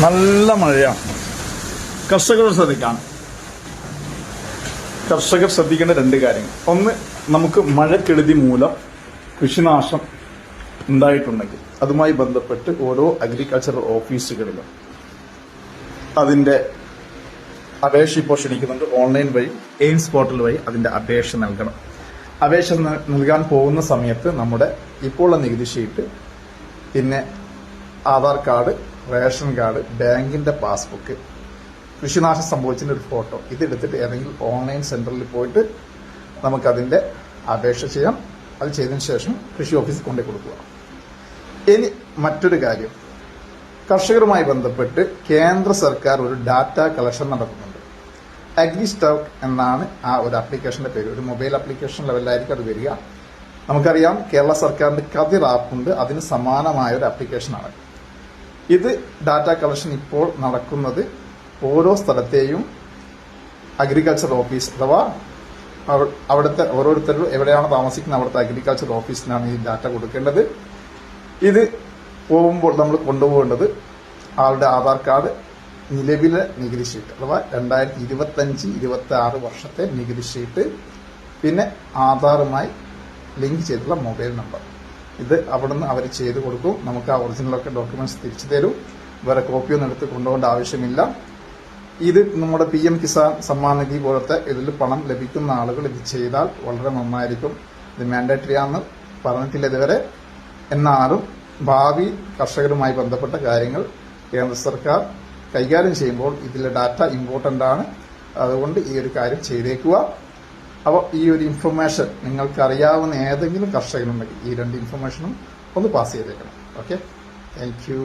നല്ല മഴയാണ്. കർഷകർ ശ്രദ്ധിക്കേണ്ട രണ്ട് കാര്യങ്ങൾ. ഒന്ന്, നമുക്ക് മഴക്കെടുതി മൂലം കൃഷിനാശം ഉണ്ടായിട്ടുണ്ടെങ്കിൽ അതുമായി ബന്ധപ്പെട്ട് ഓരോ അഗ്രികൾച്ചറൽ ഓഫീസുകളിലും അതിന്റെ അപേക്ഷ ഇപ്പോൾ ക്ഷണിക്കുന്നുണ്ട്. ഓൺലൈൻ വഴി എയിംസ് പോർട്ടൽ വഴി അതിന്റെ അപേക്ഷ നൽകണം. അപേക്ഷ നൽകാൻ പോകുന്ന സമയത്ത് നമ്മുടെ ഇപ്പോഴുള്ള നികുതി ഷീറ്റ്, പിന്നെ ആധാർ കാർഡ്, റേഷൻ കാർഡ്, ബാങ്കിന്റെ പാസ്ബുക്ക്, കൃഷിനാശം സംഭവിച്ചതിന്റെ ഒരു ഫോട്ടോ, ഇതെടുത്തിട്ട് ഏതെങ്കിലും ഓൺലൈൻ സെന്ററിൽ പോയിട്ട് നമുക്കതിന്റെ അപേക്ഷ ചെയ്യാം. അത് ചെയ്തതിനു ശേഷം കൃഷി ഓഫീസിൽ കൊണ്ടുപോയി കൊടുക്കുക. ഇനി മറ്റൊരു കാര്യം, കർഷകരുമായി ബന്ധപ്പെട്ട് കേന്ദ്ര സർക്കാർ ഒരു ഡാറ്റ കളക്ഷൻ നടത്തുന്നുണ്ട്. അഗ്രി സ്റ്റോക്ക് എന്നാണ് ആ ഒരു ആപ്ലിക്കേഷന്റെ പേര്. ഒരു മൊബൈൽ ആപ്ലിക്കേഷൻ ലെവലിലായിരിക്കും അത് വരിക. നമുക്കറിയാം, കേരള സർക്കാരിന്റെ കതിർ ആപ്പുണ്ട്, അതിന് സമാനമായ ഒരു ആപ്ലിക്കേഷനാണ് ഇത്. ഡാറ്റ കളക്ഷൻ ഇപ്പോൾ നടക്കുന്നത് ഓരോ സ്ഥലത്തെയും അഗ്രികൾച്ചർ ഓഫീസ് അഥവാ അവിടുത്തെ ഓരോരുത്തരും എവിടെയാണ് താമസിക്കുന്നത് അവിടുത്തെ അഗ്രികൾച്ചർ ഓഫീസിനാണ് ഈ ഡാറ്റ കൊടുക്കേണ്ടത്. ഇത് പോകുമ്പോൾ നമ്മൾ കൊണ്ടുപോകേണ്ടത് ആളുടെ ആധാർ കാർഡ്, നിലവിലെ നികുതി ഷീറ്റ് അഥവാ 2025-26 വർഷത്തെ നികുതി ഷീറ്റ്, പിന്നെ ആധാറുമായി ലിങ്ക് ചെയ്തിട്ടുള്ള മൊബൈൽ നമ്പർ. ഇത് അവിടുന്ന് അവർ ചെയ്തു കൊടുക്കും. നമുക്ക് ആ ഒറിജിനലൊക്കെ ഡോക്യുമെന്റ്സ് തിരിച്ചു തരും. വേറെ കോപ്പിയൊന്നും എടുത്ത് കൊണ്ടുപോകേണ്ട ആവശ്യമില്ല. ഇത് നമ്മുടെ PM കിസാൻ സമ്മാൻ നിധി പോലത്തെ ഇതിൽ പണം ലഭിക്കുന്ന ആളുകൾ ഇത് ചെയ്താൽ വളരെ നന്നായിരിക്കും. ഇത് മാൻഡേറ്ററി ആണെന്ന് പറഞ്ഞിട്ടില്ല ഇതുവരെ. എന്നാലും ഭാവി കർഷകരുമായി ബന്ധപ്പെട്ട കാര്യങ്ങൾ കേന്ദ്ര സർക്കാർ കൈകാര്യം ചെയ്യുമ്പോൾ ഇതിലെ ഡാറ്റ ഇമ്പോർട്ടന്റ് ആണ്. അതുകൊണ്ട് ഈ ഒരു കാര്യം ചെയ്തേക്കുക. അപ്പോൾ ഈ ഒരു ഇൻഫർമേഷൻ നിങ്ങൾക്ക് അറിയാവുന്ന ഏതെങ്കിലും കർഷകനുണ്ടെങ്കിൽ ഈ രണ്ട് ഇൻഫർമേഷനും ഒന്ന് പാസ് ചെയ്തേക്കണം. Okay, thank you.